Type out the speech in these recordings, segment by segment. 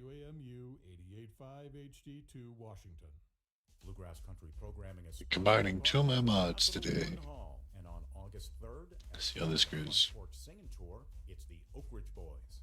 WAMU 88.5 HD2 Washington. Bluegrass Country Programming is combining two of my mods today. And on August 3rd, Let's see how this goes. Singing tour, it's the Oak Ridge Boys.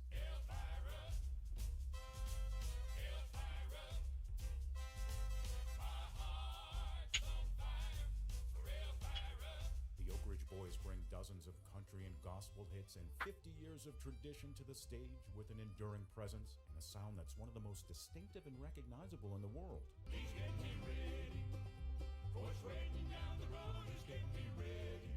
The Oak Ridge Boys bring dozens of country and gospel hits and 50 years of tradition to the stage with an enduring presence and a sound that's one of the most distinctive and recognizable in the world. He's getting me ready. Voice waiting down the road is getting me ready.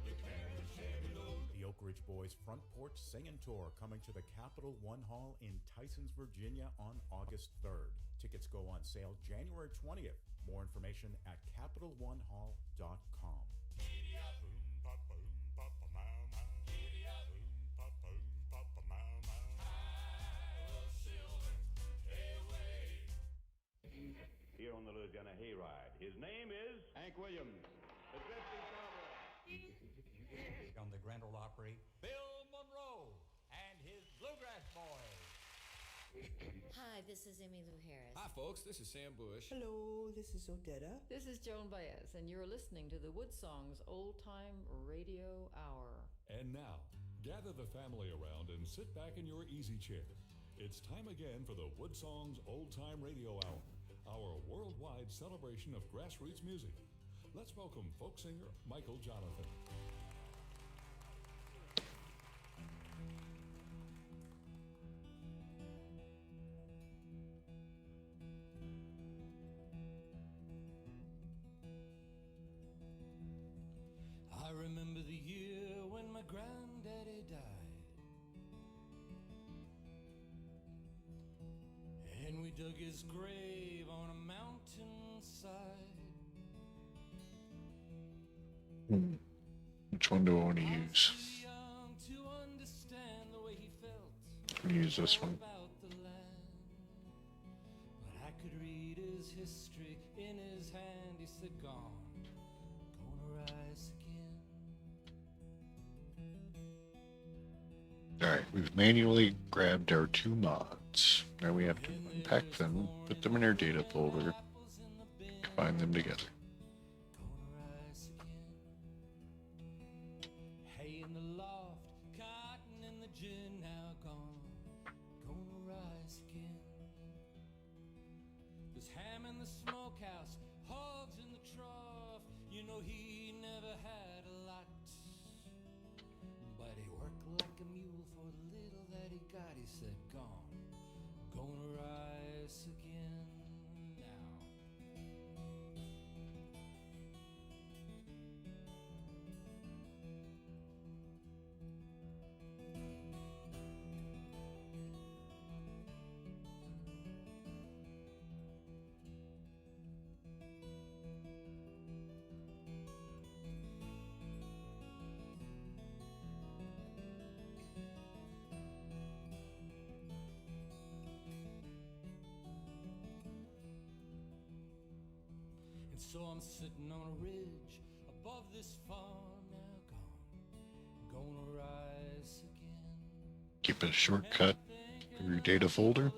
You carry a Chevy load. The Oak Ridge Boys Front Porch Singing Tour coming to the Capital One Hall in Tysons, Virginia on August 3rd. Tickets go on sale January 20th. More information at CapitalOneHall.com. Here on the Louisiana Hayride, his name is Hank Williams. The drifting cowboy. On the Grell Tec, Bill Monroe and his Bluegrass Boys. Hi, this is Emmylou Harris. Hi, folks. This is Sam Bush. Hello, this is Odetta. This is Joan Baez, and you're listening to the Woodsongs Old Time Radio Hour. And now, gather the family around and sit back in your easy chair. It's time again for the Woodsongs Old Time Radio Hour, our worldwide celebration of grassroots music. Let's welcome folk singer Michael Jonathan. I remember the year when my granddaddy died, and we dug his grave on a mountainside. Which one do I want to use? Too young to understand the way he felt. I'm going to use this one. About the land. But I could read his history in his hand. He said, gonna rise again. Alright, we've manually grabbed our two mods. Now we have to unpack them, put them in our data folder, combine them together. Hay in the loft, cotton in the gin, now gone, gonna rise again. There's ham in the smokehouse, hogs in the trough. You know he never had a lot, but he worked like a mule for the little that he got. He said, gonna rise again now. And so I'm sitting on a ridge above this farm, now gonna rise again. Keep a shortcut for your data folder,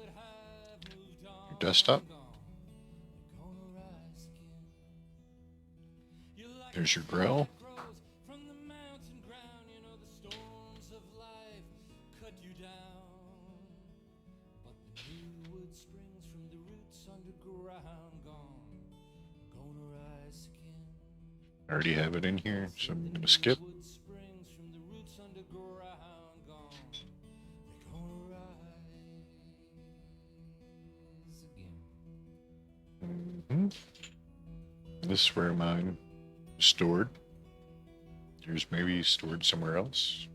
your desktop. There's your Grell. From the mountain ground, you know the storms of life cut you down, but the new wood springs from the roots underground, gonna rise again. I already have it in here, so I'm going to skip. Wood springs from the roots underground, gonna rise again. This is where mine is stored. Yours maybe stored somewhere else.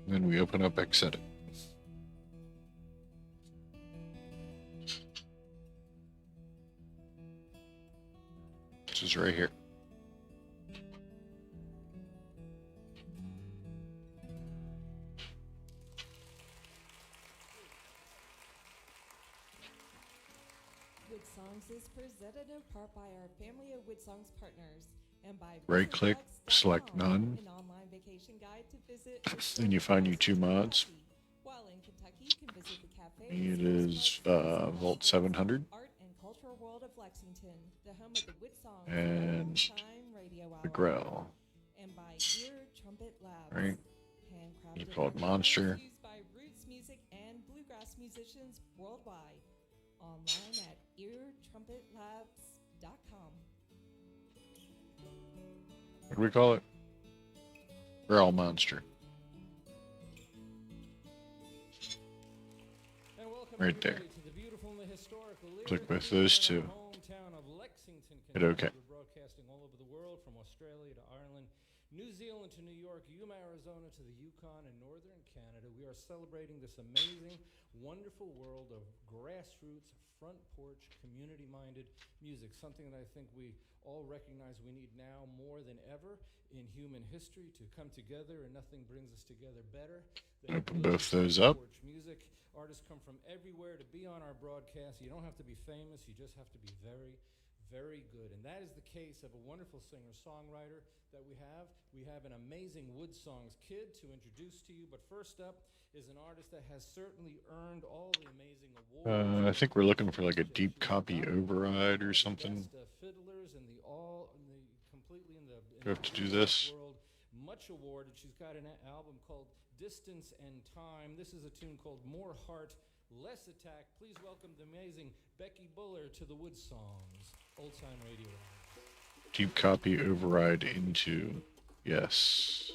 Then we open up X-Edit. This is right here. Woodsongs is presented in part by our family of Woodsongs partners and by Right click, select none. an online vacation navigation guide to visit. Then you find you 2 mods. While in Kentucky, you can visit the cafes. It is Vault 700 Art and cultural world of Lexington, the home of the Wood Songs and Old-Time Radio the Hour. Grell. And by Ear Trumpet Labs. Right. Handcrafted They're called instruments Monster. used by roots music and bluegrass musicians worldwide. Online at eartrumpetlabs.com. What do we call it? Grell Monster. And welcome Right there. everybody to the beautiful and the historical Click lyric with those in two. our hometown of Lexington, Hit Kentucky. OK. We're broadcasting all over the world, from Australia to Ireland, New Zealand to New York, Yuma, Arizona to the Yukon and northern Canada. We are celebrating this amazing, wonderful world of grassroots, front porch, community-minded music, something that I think we all recognize we need now more than ever in human history, to come together, and nothing brings us together better than Open good both those front up. porch music. Artists come from everywhere to be on our broadcast. You don't have to be famous, you just have to be very, very good. And that is the case of a wonderful singer-songwriter that we have. We have an amazing Wood Songs kid to introduce to you, but first up is an artist that has certainly earned all the amazing awards. I think we're looking for like a deep copy override or something. Best fiddlers in the completely in the Do we have to do this? world, much awarded. She's got an album called Distance and Time. This is a tune called More Heart, Less Attack. Please welcome the amazing Becky Buller to the Wood Songs Old Time Radio Hour. Deep copy override into. Yes.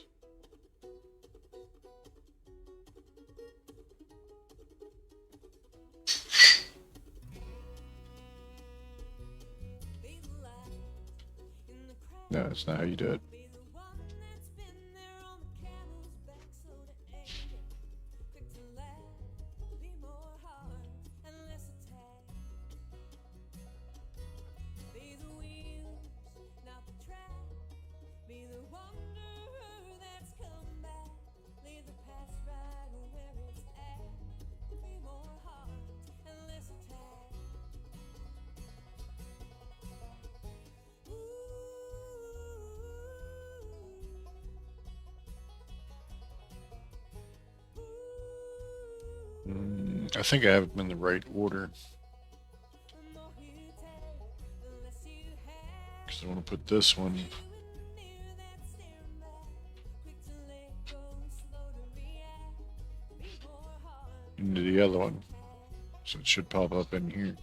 No, that's not how you do it. I think I have them in the right order. Because I want to put this one into the other one. So it should pop up in here.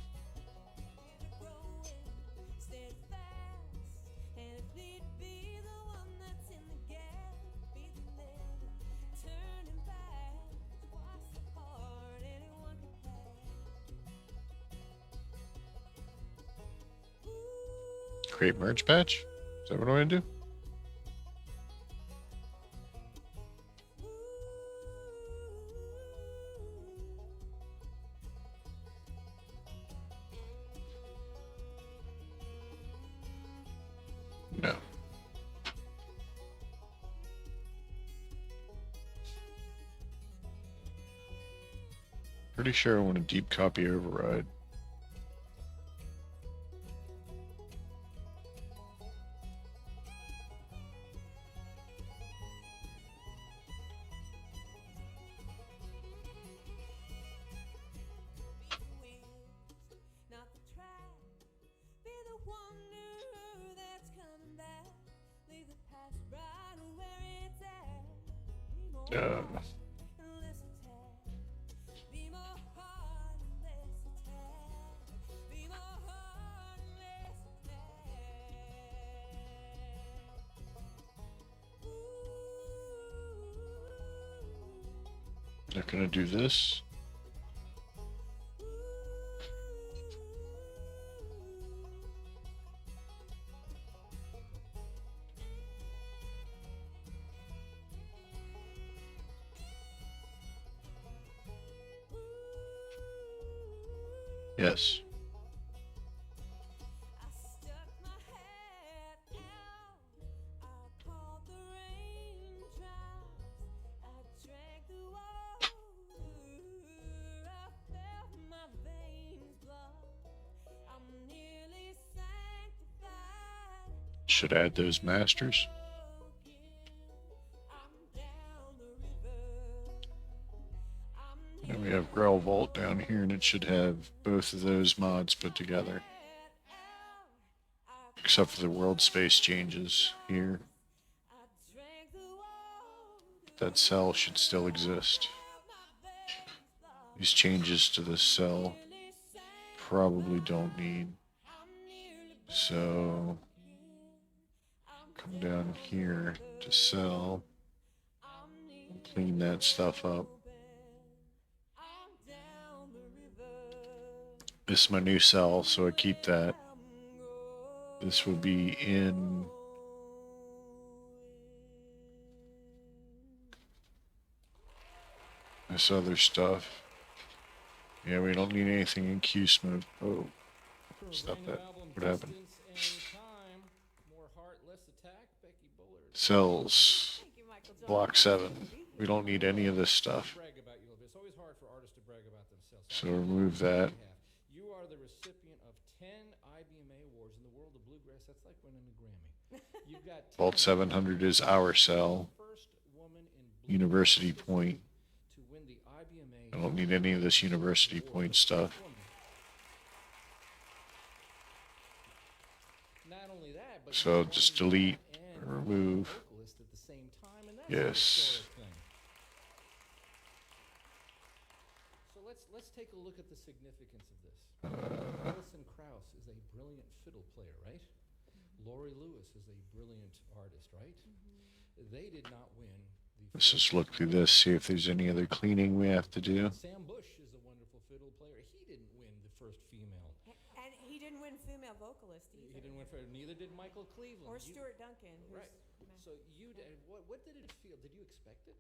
Create merge patch? Is that what I'm going to do? No. Pretty sure I want a deep copy override. They're gonna do this. Yes. Should add those masters. And we have Grell Vault down here, and it should have both of those mods put together. Except for the world space changes here. That cell should still exist. These changes to this cell probably don't need. So come down here to cell, clean that stuff up. This is my new cell, so I keep that. This will be in this other stuff. Yeah, we don't need anything in Q mode. Oh, stop that. What happened? Cells. Block 7. We don't need any of this stuff. So remove that. You are the recipient of 10 IBMA awards in the world of bluegrass. That's like winning a Grammy. You've got Vault 700 is our cell. University point. I don't need any of this university point stuff. So just delete or remove. Yes. So let's take a look at the significance of this. Alison Krauss is a brilliant fiddle player, right? Laurie Lewis is a brilliant artist, right? They did not win. Let's just look through this, see if there's any other cleaning we have to do. Sam Bush is a wonderful fiddle player. He didn't win the first female. And he didn't win female vocalist either. He didn't win for neither did Michael Cleveland. Or Stuart Duncan. Right. So you what did it feel? Did you expect it?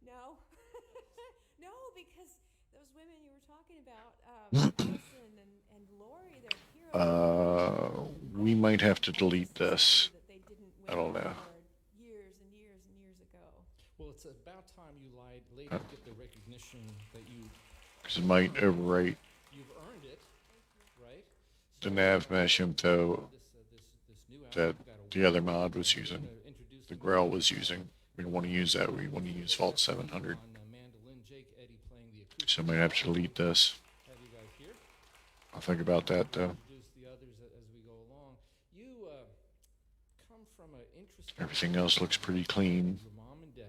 No. No, because those women you were talking about, Allison and Lori, they're heroes. We might have to delete this. I don't know. Years and years and years ago. Well, it's about time you later get the recognition that you. Because it might overwrite. You've earned it, right? The nav mesh info that the other mod was using, the Grell was using. We don't want to use that. We want to use Vault 700. So I might have to delete this. I'll think about that though. Everything else looks pretty clean. Your mom and dad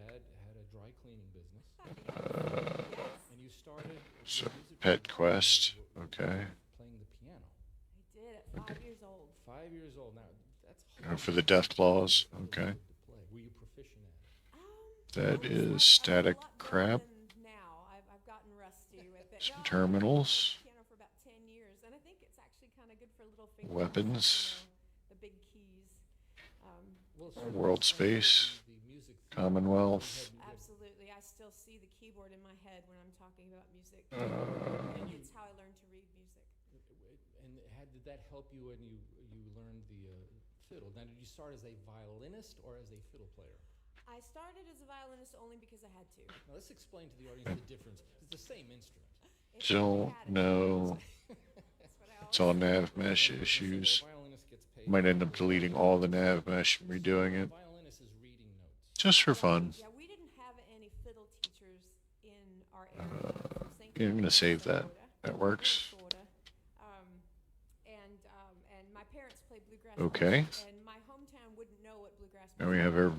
had a dry cleaning business. And you started So Pet Quest, okay. playing the piano. I did at 5 years old. 5 years old. Now, that's For the Deathclaws, okay. Were you proficient at it? That is static crap. Now I've gotten rusty with it. Some terminals. Piano for about 10 years, and I think it's actually kind of good for little fingers. Weapons. The big keys. World Space. Commonwealth. Absolutely. I still see the keyboard in my head when I'm talking about music. It's how I learned to read music. And did that help you when you learned the fiddle? Now, did you start as a violinist or as a fiddle player? I started as a violinist only because I had to. Now, let's explain to the audience the difference. It's the same instrument. Don't know. It's all nav mesh issues. Might end up deleting all the nav mesh and redoing it. Just for fun. Yeah, we didn't have any fiddle teachers in our area. Yeah, I'm going to save that. That works. And my parents played bluegrass. Okay. And my hometown wouldn't know what bluegrass was. Now we have our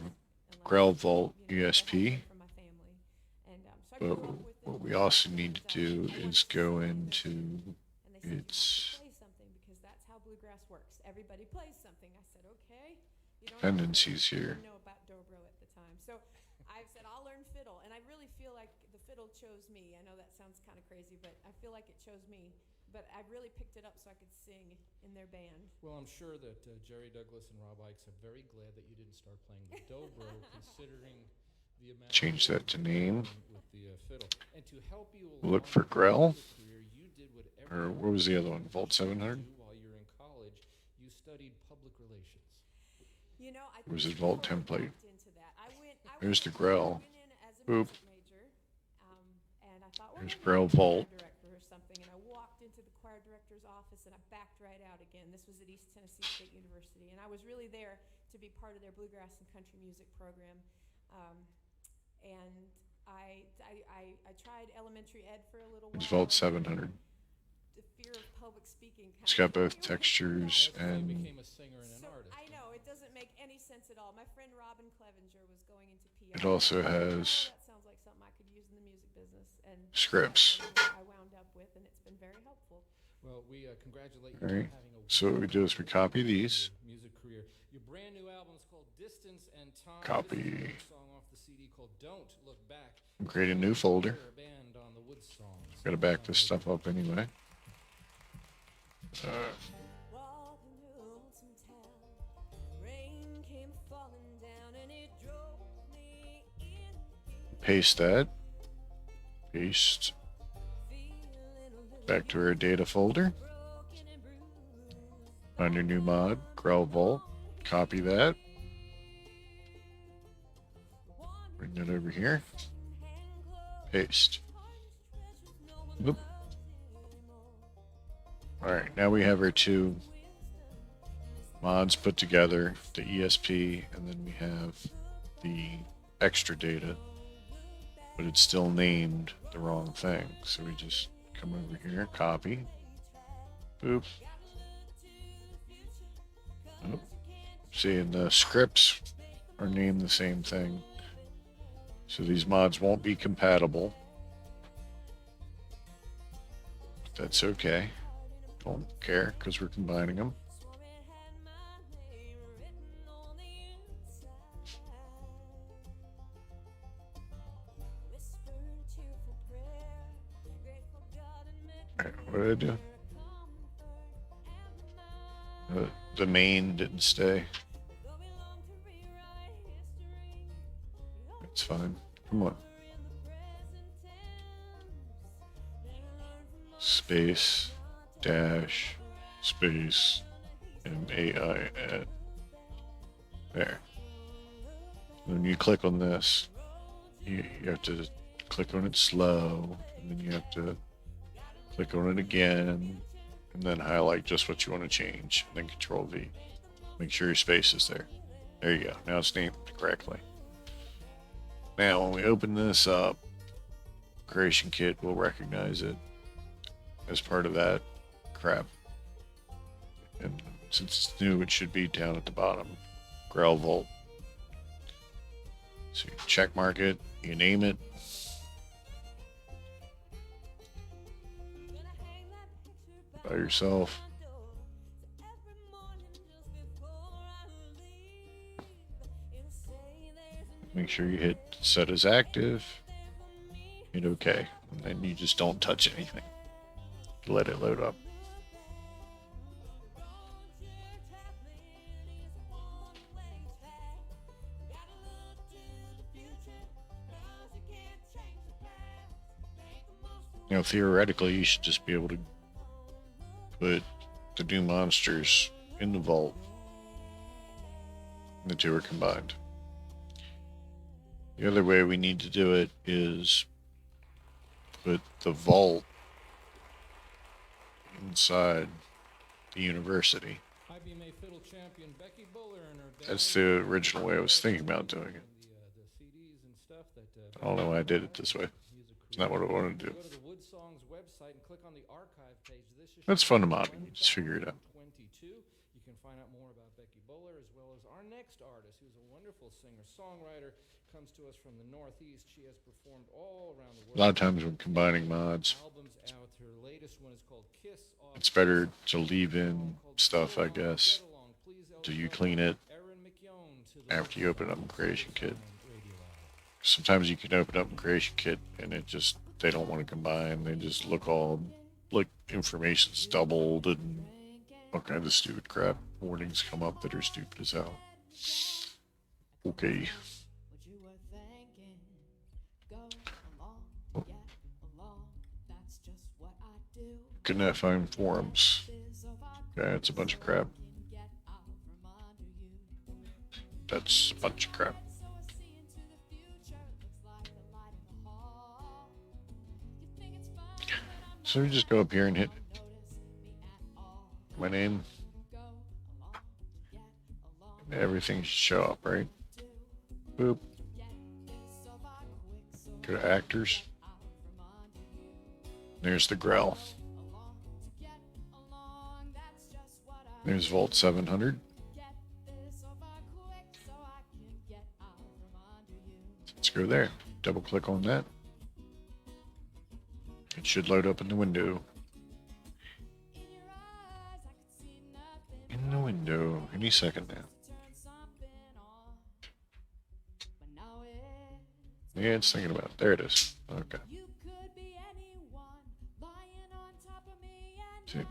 Grell Vault ESP. But what we also need to do is go into its Everybody plays something. I said, okay. dependencies here. I didn't know about dobro at the time. So I said, I'll learn fiddle. And I really feel like the fiddle chose me. I know that sounds kind of crazy, but I feel like it chose me. But I really picked it up so I could sing in their band. Well, I'm sure that Jerry Douglas and Rob Ikes are very glad that you didn't start playing the dobro, considering the amount. Change that to name. With the fiddle. And to help you Look for Grell. Career, you did Or what was the other one? Vault 700? While you were in college, you studied public relations. You know, I Where's the Vault template? I There's the Grell. Boop. And I thought, There's Grell Vault. Or something, and I walked into the choir director's office and I backed right out again. This was at East Tennessee State University, and I was really there to be part of their bluegrass and country music program. And I tried elementary ed for a little while. It's Vault 700. The fear of public speaking. It's got both textures and. Became a singer and an artist. I know it doesn't make any sense at all. My friend Robin Clevenger was going into PR. It also has that sounds like something I could use in the music business, and scripts. that's what I wound up with, and it's been very helpful. Well, we congratulate you All right. on having a So what we do is we copy these. music career. Your brand new album is called Distance and Time. Copy. This is a song off the CD called Don't Look Back. Create a new folder. Band on the Wood Songs. Gotta back this stuff up anyway. Paste that. Paste. Back to our data folder. Find your new mod, Grell Vault. Copy that. Bring that over here. Paste. Oop. Alright, now we have our two mods put together, the ESP, and then we have the extra data, but it's still named the wrong thing. So we just come over here, copy, boop. Oh. See, and the scripts are named the same thing. So these mods won't be compatible. But that's okay. Don't care because we're combining them. Alright, what did I do? The main didn't stay. It's fine. Come on. Space, dash, space, and AI add. There. When you click on this, you have to click on it slow, and then you have to click on it again, and then highlight just what you want to change, and then Control V. Make sure your space is there. There you go. Now it's named correctly. Now, when we open this up, Creation Kit will recognize it as part of that crap. And since it's new, it should be down at the bottom. Grell Vault. So you check mark it, you name it. By yourself. Make sure you hit set as active. Hit OK. And then you just don't touch anything. Let it load up. You know, theoretically, you should just be able to put the new monsters in the vault. The two are combined. The other way we need to do it is put the vault inside the university. That's the original way I was thinking about doing it. I don't know why I did it this way. It's not what I wanted to do. That's fun to mod. Just figure it out. You can find out more about Becky Bowler as well as our next artist, who's a wonderful singer-songwriter, comes to us from the Northeast. She has performed all around the world. A lot of times when combining mods, it's better to leave in stuff, I guess, till you clean it after you open up in Creation Kit. Sometimes you can open up in Creation Kit and it just, they don't want to combine. They just look all like information's doubled and all kinds of stupid crap. Warnings come up that are stupid as hell. Okay. Couldn't find forums. Okay, it's a bunch of crap. That's a bunch of crap. So we just go up here and hit my name. Everything should show up, right? Boop. Go to actors. There's the Grell. There's Vault 700. Let's go there. Double click on that. It should load up in the window. In the window. Any second now. Yeah, it's thinking about it. There it is. Okay. See.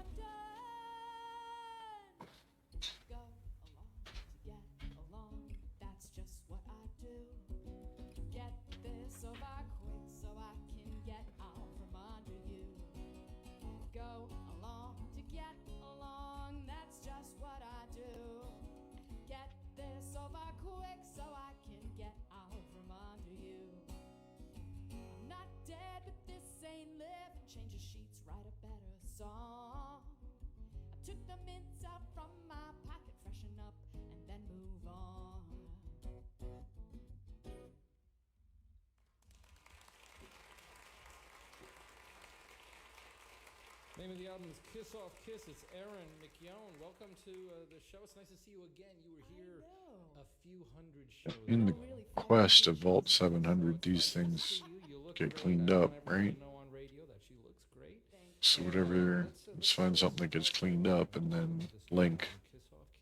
Name of the album is Kiss Off Kiss. It's Aaron McYown. Welcome to the show. It's nice to see you again. You were here a few hundred shows In the ago. quest of Vault 700, these things get cleaned up, right? So whatever, let's find something that gets cleaned up and then link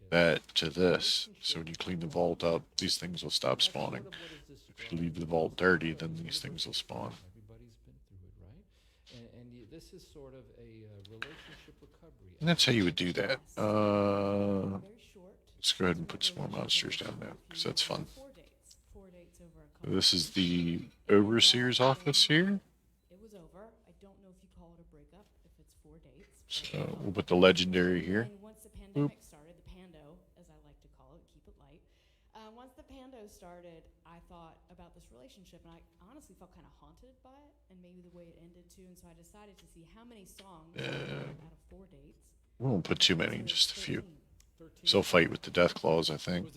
that to this. So when you clean the vault up, these things will stop spawning. If you leave the vault dirty, then these things will spawn. Everybody's been through it, right? And this is sort of a relationship recovery. And that's how you would do that. Let's go ahead and put some more monsters down there, because that's fun. This is the Overseer's office here. It was over. I don't know if you call it a breakup if it's 4 dates. So we'll put the legendary here. And once the pandemic started, the pando, as I like to call it, keep it light. Once the pando started, I thought about this relationship, and I honestly felt kind of haunted by it, and maybe the way it ended too. And so I decided to see how many songs out of 4 dates. We won't put too many, just a few. Still fight with the Deathclaws, I think.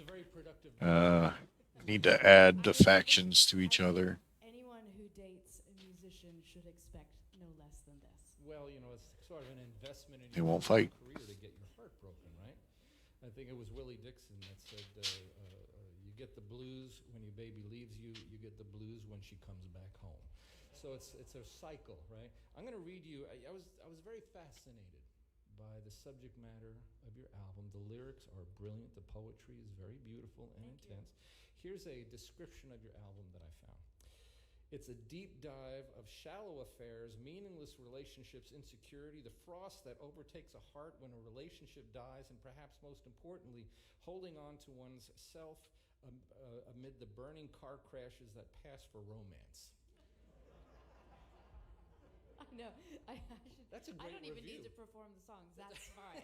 Need to add the factions to each other. Anyone who dates a musician should expect no less than this. Well, you know, it's sort of an investment in They won't fight. career to get your heart broken, right? I think it was Willie Dixon that said, you get the blues when your baby leaves you, you get the blues when she comes back home. So it's a cycle, right? I'm going to read you, I was very fascinated by the subject matter of your album. The lyrics are brilliant. The poetry is very beautiful and intense. Here's a description of your album that I found. It's a deep dive of shallow affairs, meaningless relationships, insecurity, the frost that overtakes a heart when a relationship dies, and perhaps most importantly, holding on to one's self amid the burning car crashes that pass for romance. No, That's a great I don't even review. need to perform the songs. That's fine.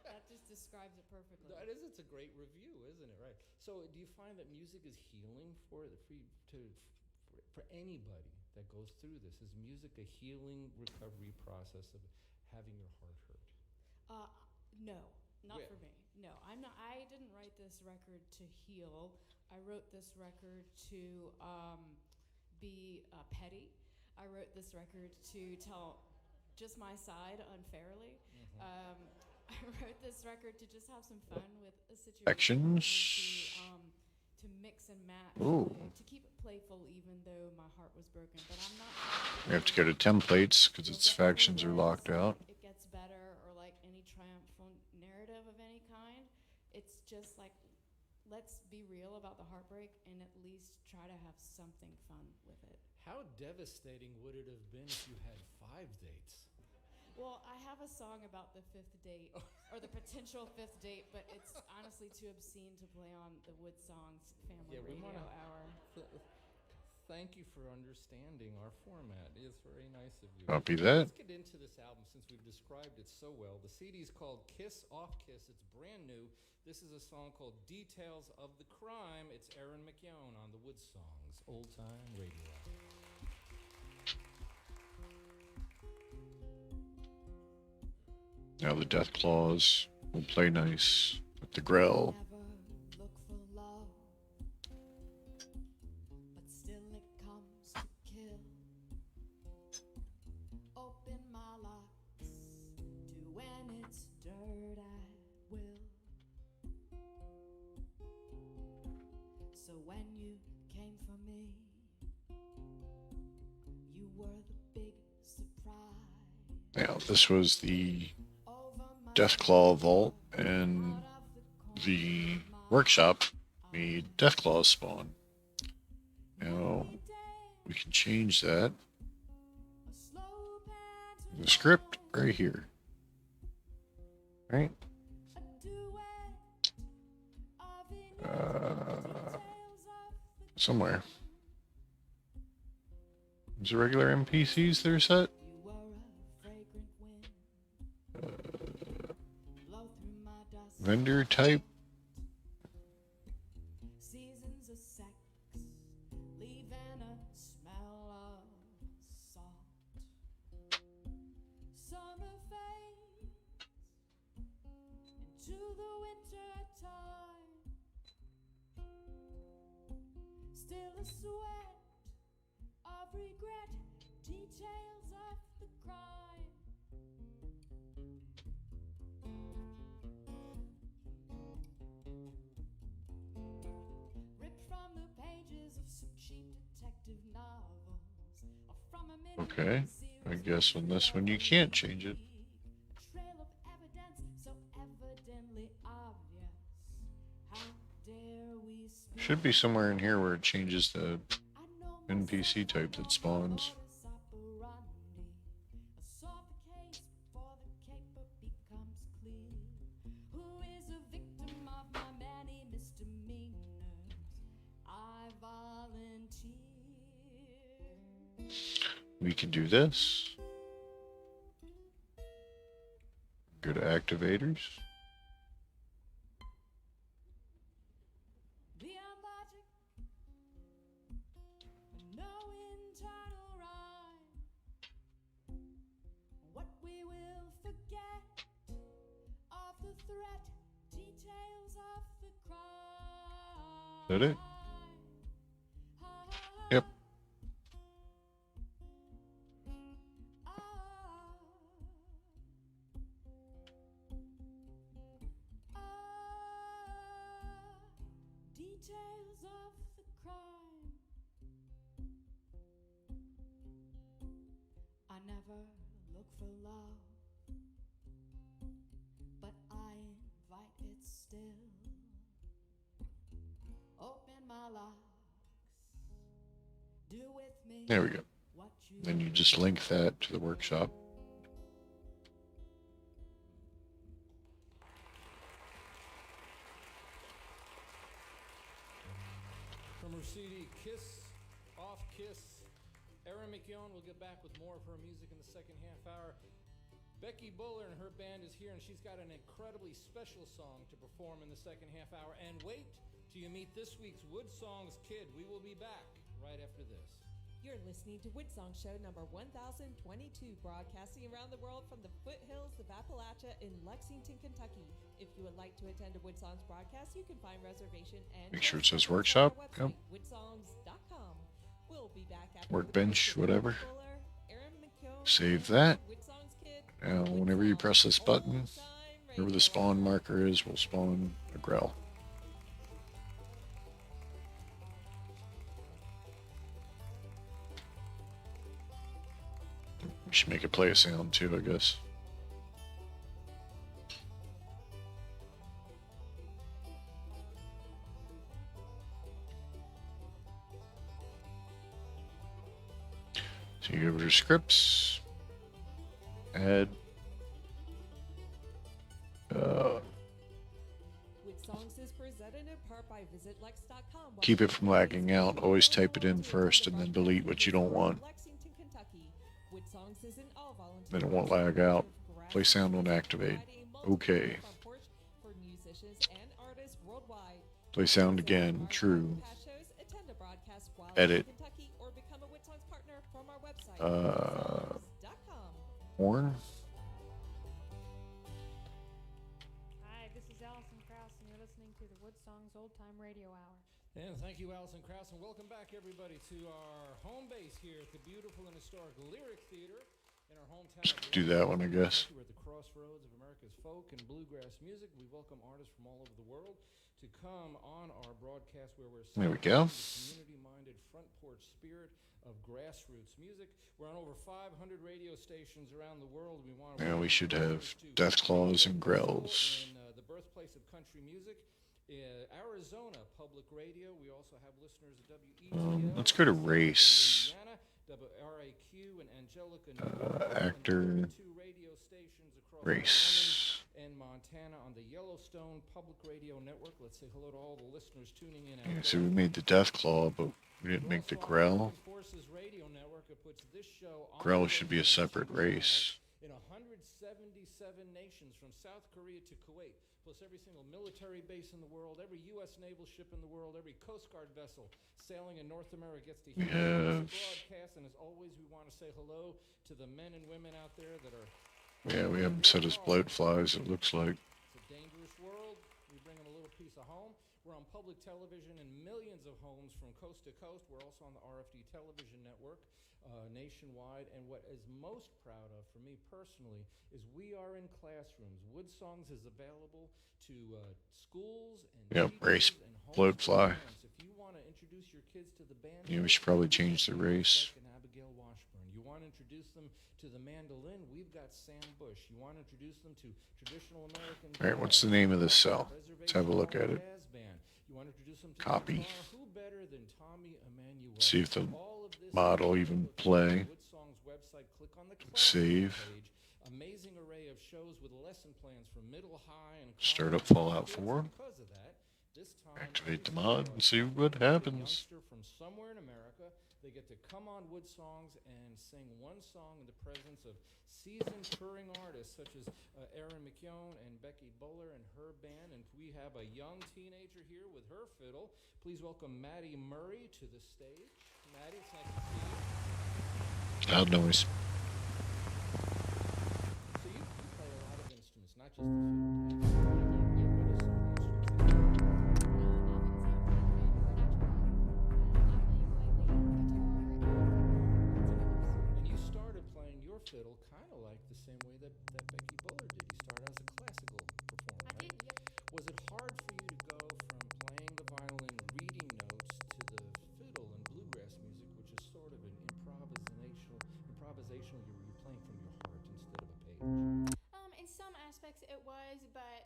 That just describes it perfectly. That is, it's a great review, isn't it? Right. So, do you find that music is healing for anybody that goes through this? Is music a healing recovery process of having your heart hurt? No, not for me. No, I'm not. I didn't write this record to heal. I wrote this record to be petty. I wrote this record to tell just my side unfairly. I wrote this record to just have some fun with a situation. To mix and match, to keep it playful, even though my heart was broken. But I'm not. We have to go to templates because its factions are locked out. It gets better, or like any triumphant narrative of any kind. It's just like, let's be real about the heartbreak and at least try to have something fun with it. How devastating would it have been if you had 5 dates? Well, I have a song about the 5th date, or the potential 5th date, but it's honestly too obscene to play on the Wood Songs Family Radio Hour. Thank you for understanding our format. It's very nice of you. Copy that. Let's get into this album since we've described it so well. The CD is called Kiss Off Kiss. It's brand new. This is a song called Details of the Crime. It's Aaron McYown on the Wood Songs Old Time Radio Hour. Now the Deathclaws will play nice with the Grell. Never look for love, but still it comes to kill. Now, this was the Deathclaw vault, and the workshop made Deathclaws spawn. Now, we can change that. The script right here. Right? Somewhere. Is it regular NPCs that are set? Vendor type. Okay, I guess on this one you can't change it. Should be somewhere in here where it changes the NPC type that spawns. We can do this. Go to activators. Is that it? Yep. Details of the crime. I never look for love, but I invite it still. Open my locks. Do with me. There we go. Then you just link that to the workshop. From her CD, Kiss, Off Kiss, R.esearch will get back with more of her music in the second half hour. Becky Buller and her band is here, and she's got an incredibly special song to perform in the second half hour. And wait till you meet this week's Wood Songs Kid. We will be back right after this. You're listening to Woodsong Show number 1022, broadcasting around the world from the foothills of Appalachia in Lexington, Kentucky. If you would like to attend a Woodsongs broadcast, you can find reservation and Make sure it says workshop. Yep. Woodsongs.com. We'll be back after Workbench, whatever. Save that. Now, whenever you press this button, wherever the spawn marker is, will spawn a Grell. We should make it play a sound too, I guess. So you go over to scripts, add, keep it from lagging out. Always type it in first and then delete what you don't want. Then it won't lag out. Play sound won't activate. Okay. Play sound again. True. Edit. Horn. Hi, this is Allison Krause, and you're listening to the Woodsongs Old Time Radio Hour. And thank you, Allison Krause, and welcome back, everybody, to our home base here at the beautiful and historic Lyric Theater in our hometown. Just do that one, I guess. We're at the crossroads of America's folk and bluegrass music. We welcome artists from all over the world to come on our broadcast where we're There we go. the community-minded front porch spirit of grassroots music. We're on over 500 radio stations around the world. We want to Yeah, we should have Deathclaws and Grells. in the birthplace of country music, Arizona Public Radio. We also have listeners at W.egion. Let's go to race. WRAQ and Angelica Actor. two radio stations across Race. and Montana on the Yellowstone Public Radio Network. Let's say hello to all the listeners tuning in. Yeah, so we made the Deathclaw, but we didn't make the Grell. Forces Radio Network that puts this show on Grell should be a separate race. in 177 nations from South Korea to Kuwait, plus every single military base in the world, every U.S. naval ship in the world, every Coast Guard vessel sailing in North America gets to hear this broadcast. And as always, we want to say hello to the men and women out there that are... Yeah, we have them set as bloat flies, it looks like. It's a dangerous world. We bring them a little piece of home. We're on public television in millions of homes from coast to coast. We're also on the RFD television network nationwide. And what is most proud of for me personally is we are in classrooms. Wood Songs is available to schools and race bloat fly. If you want to introduce your kids to the band, Yeah, we should probably change the race. Abigail Washburn. You want to introduce them to the mandolin? We've got Sam Bush. You want to introduce them to traditional American. All right, what's the name of this cell? Let's have a look at it. You want to introduce them to Copy. who better than Tommy Emmanuel? See if the model even play. Save. Amazing array of shows with lesson plans from middle, high, and Start up Fallout 4. because of that, this time Activate the mod and see what happens. from somewhere in America, they get to come on Wood Songs and sing one song in the presence of seasoned touring artists such as Erin McKeown and Becky Buller and her band. And we have a young teenager here with her fiddle. Please welcome Maddie Murray to the stage. Maddie, it's nice to see you. Loud noise. So you play a lot of instruments, not just the fiddle. Fiddle kind of like the same way that Becky Buller did. You started as a classical performer, right? Was it hard for you to go from playing the violin, reading notes, to the fiddle and bluegrass music, which is sort of an improvisational you're playing from your heart instead of a page? In some aspects it was, but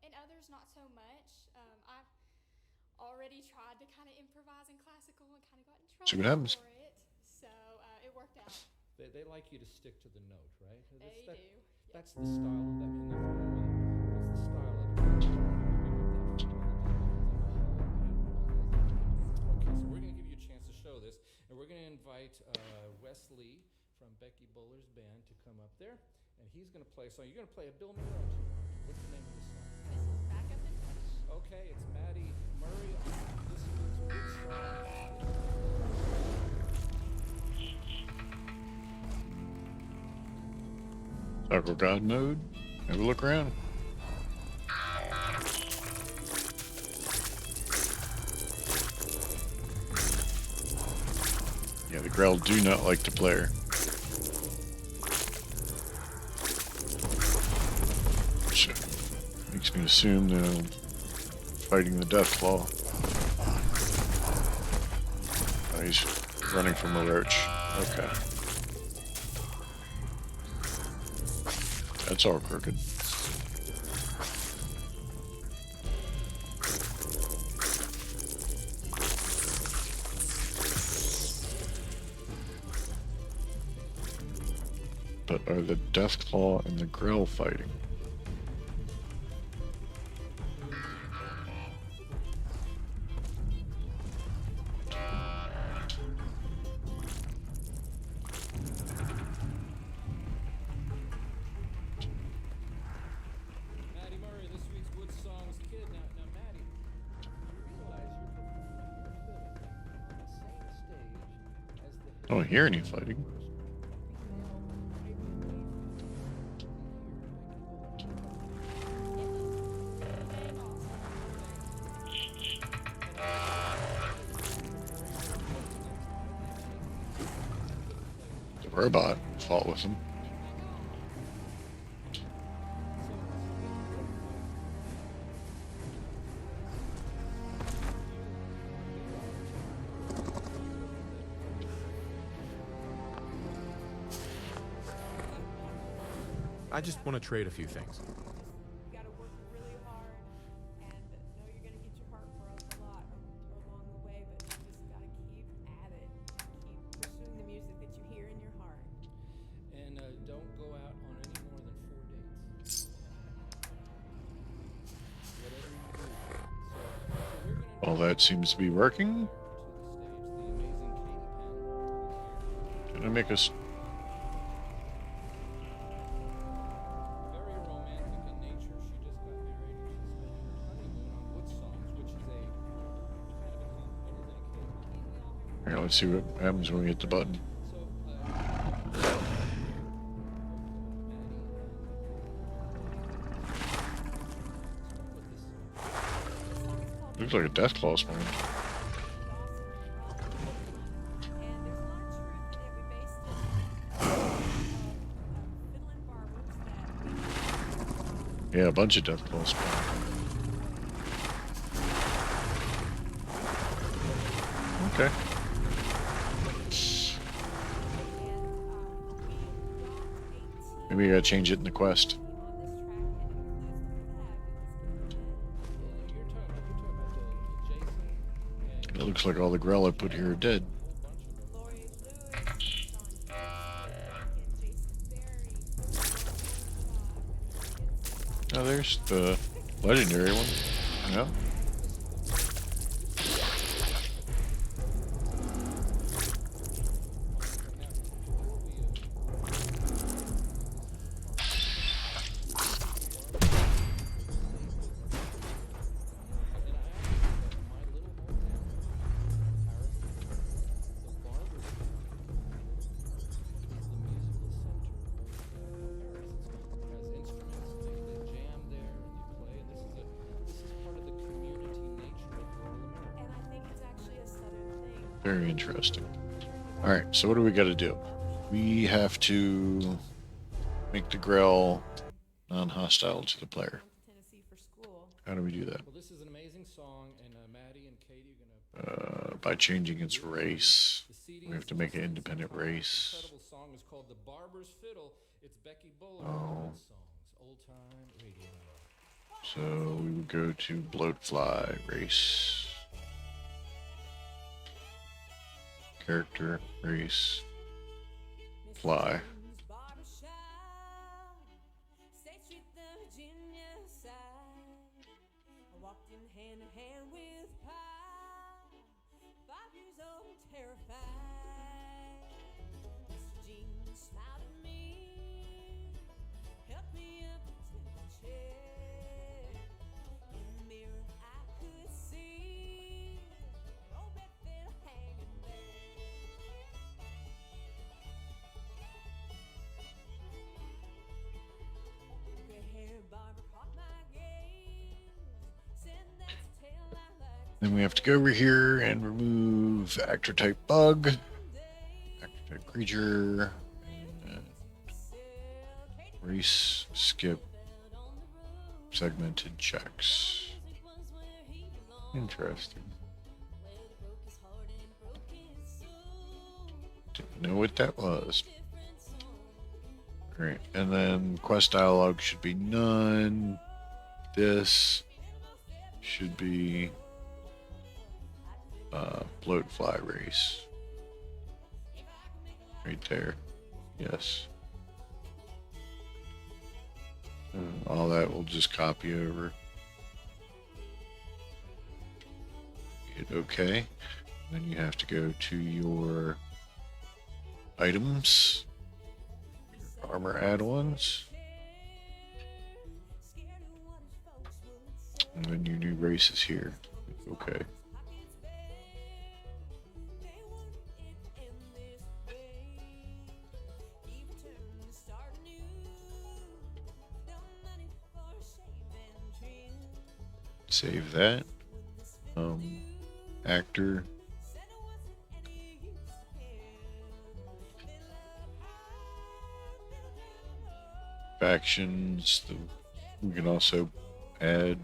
in others not so much. I've already tried to kind of improvise in classical and kind of got in trouble See what happens. for it, so it worked out. They like you to stick to the note, right? They do. That's the style of that. That's the style of it. Okay, so we're going to give you a chance to show this, and we're going to invite Wes Lee from Becky Buller's band to come up there, and he's going to play a song. You're going to play a Bill Monroe tune. What's the name of the song? This is Back Up in Touch. Okay, it's Maddie Murray on this week's Wood Song. Toggle God mode. Have a look around. Yeah, the Grell do not like the player. Which makes me assume they're fighting the Deathclaw. Oh, he's running from a roach. Okay. That's all crooked. But are the Deathclaw and the Grell fighting? I don't hear any fighting. The robot fought with him. I just want to trade a few things. You gotta work really hard and know you're gonna get your heart broke a lot along the way, but you just gotta keep at it. Keep pursuing the music that you hear in your heart. And don't go out on any more than 4 dates. Whatever you do. So we're gonna All that seems to be working. Can I make us? very romantic in nature. She just got married and she's spending her honeymoon on Wood Songs, which is a kind of a Here, let's see what happens when we hit the button. Looks like a Deathclaw spawn. Yeah, a bunch of Deathclaws spawn. Okay. Maybe I gotta change it in the quest. It looks like all the Grell I put here are dead. Oh, there's the legendary one. Yeah. Very interesting. Alright, so what do we got to do? We have to make the Grell non-hostile to the player. How do we do that? Well, this is an amazing song, and Maddie and Katie are gonna. By changing its race. We have to make an independent race. Incredible song is called "The Barber's Fiddle." It's Becky Buller. Oh. Good songs, old time radio. So we would go to Bloatfly race. Character, race, fly. Then we have to go over here and remove actor type bug, actor type creature, and race skip segmented checks. Interesting. Didn't know what that was. Great. And then quest dialogue should be none. This should be Bloatfly race. Right there. Yes. All that will just copy over. Hit OK. Then you have to go to your items, your armor add-ons, and then your new race is here. Okay. Save that. Actor. Factions. We can also add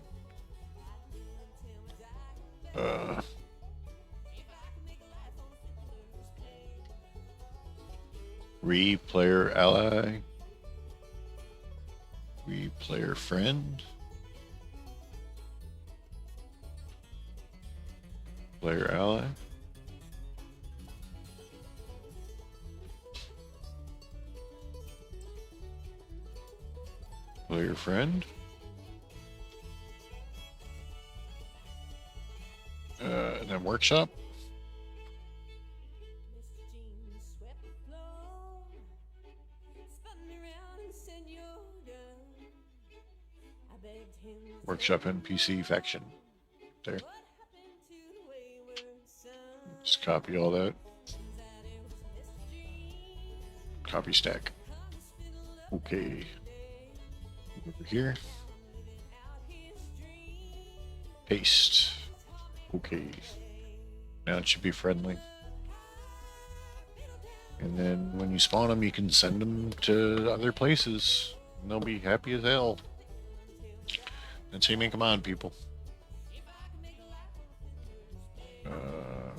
player ally. We player friend. Player ally. Player friend. And then workshop. Workshop NPC faction. There. Just copy all that. Copy stack. Okay. Over here. Paste. Okay. Now it should be friendly. And then when you spawn them, you can send them to other places. And they'll be happy as hell. That's how you make them on, people.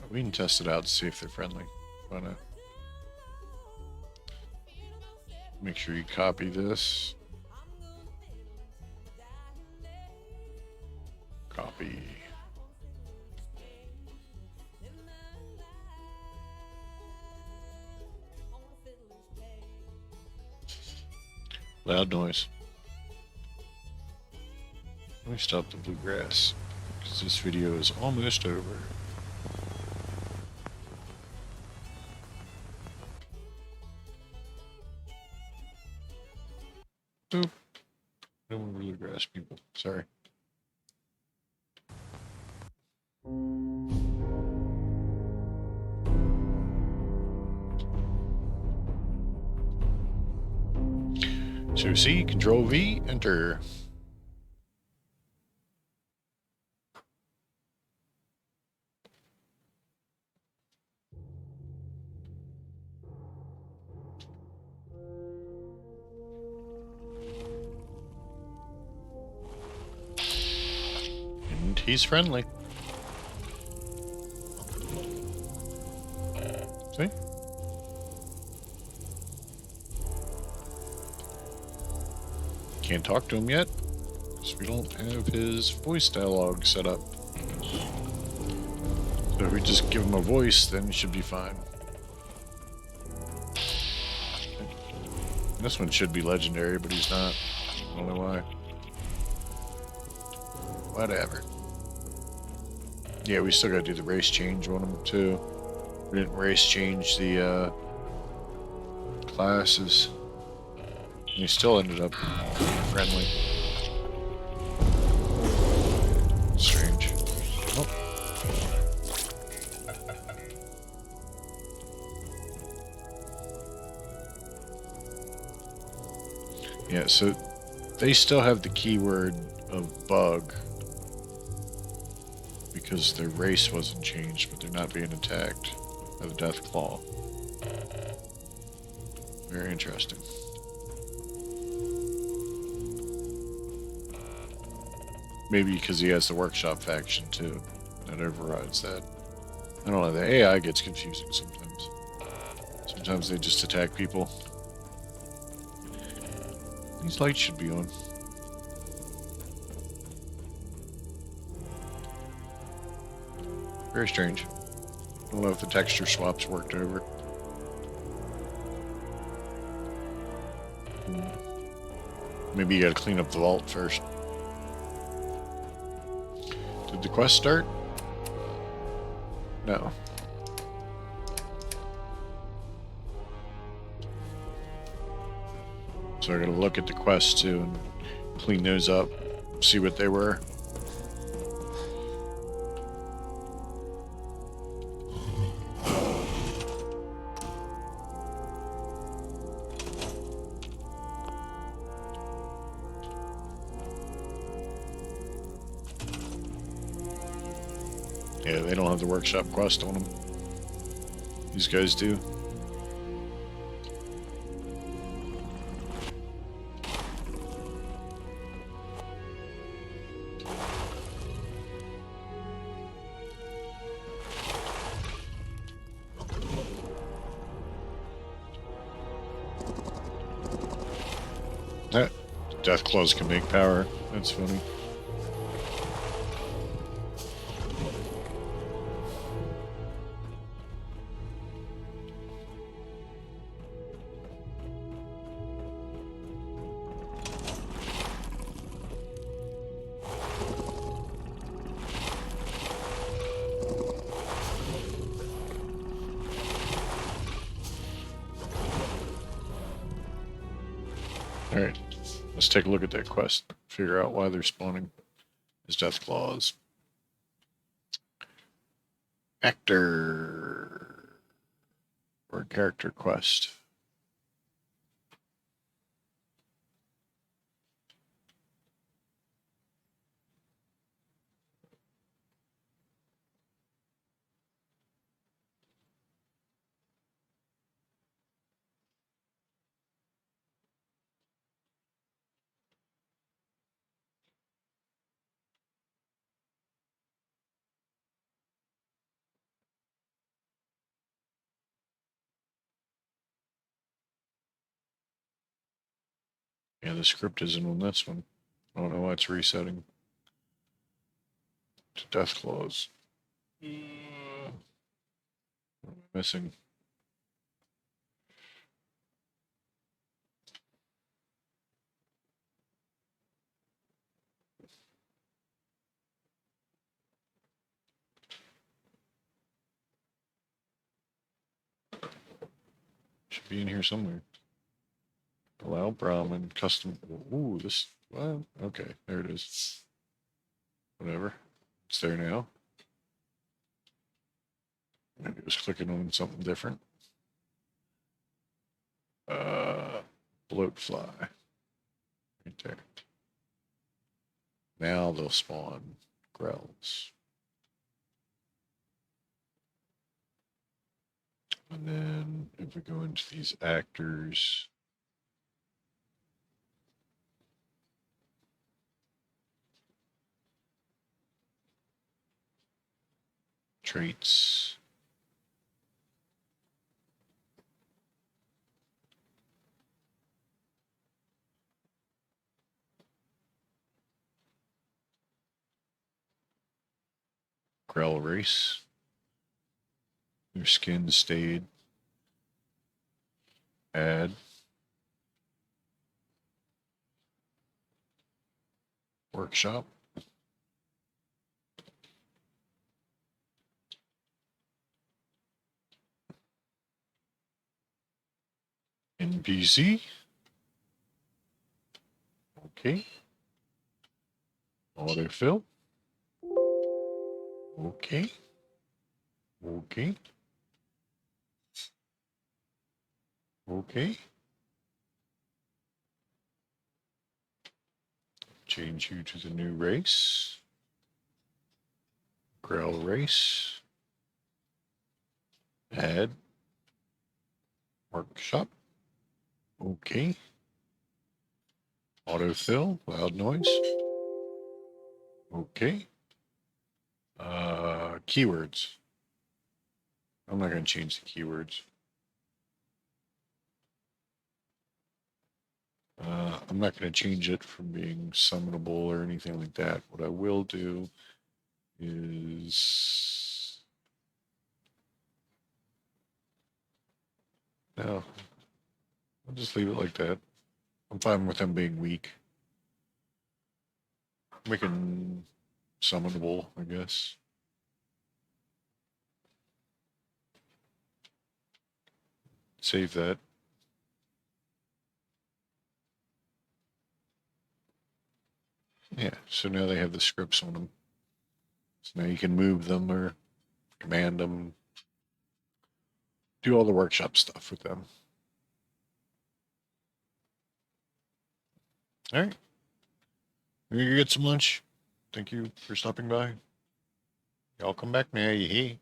We can test it out to see if they're friendly. Wanna make sure you copy this. Copy. Loud noise. Let me stop the bluegrass, because this video is almost over. Boop. No more bluegrass, people. Sorry. So C, Control V, enter. And he's friendly. See? Can't talk to him yet, because we don't have his voice dialogue set up. So if we just give him a voice, then he should be fine. This one should be legendary, but he's not. I don't know why. Whatever. Yeah, we still gotta do the race change on him too. We didn't race change the classes. He still ended up friendly. Strange. Oh. Yeah, so they still have the keyword of bug because their race wasn't changed, but they're not being attacked by the Deathclaw. Very interesting. Maybe because he has the workshop faction too. That overrides that. I don't know, the AI gets confusing sometimes. Sometimes they just attack people. These lights should be on. Very strange. I don't know if the texture swaps worked over. Maybe you gotta clean up the vault first. Did the quest start? No. So I gotta look at the quests too and clean those up, see what they were. Yeah, they don't have the workshop quest on them. These guys do. Deathclaws can make power. That's funny. Alright, let's take a look at that quest. Figure out why they're spawning as Deathclaws. Actor or character quest. Yeah, the script isn't on this one. I don't know why it's resetting to Deathclaws. What am I missing? Should be in here somewhere. Allow Brahmin custom. Ooh, this. Well, okay, there it is. Whatever. It's there now. Maybe it was clicking on something different. Bloatfly. Right there. Now they'll spawn Grells. And then if we go into these actors, traits, Grell race, their skin stayed, add, workshop, NPC, okay, autofill, okay, okay, okay, change you to the new race, Grell race, add, workshop, okay, autofill, loud noise, okay, keywords. I'm not going to change the keywords. I'm not going to change it from being summonable or anything like that. What I will do is... No. I'll just leave it like that. I'm fine with them being weak. Make them summonable, I guess. Save that. Yeah, so now they have the scripts on them. So now you can move them or command them. Do all the workshop stuff with them. All right. You get some lunch. Thank you for stopping by. Y'all come back now, you hear?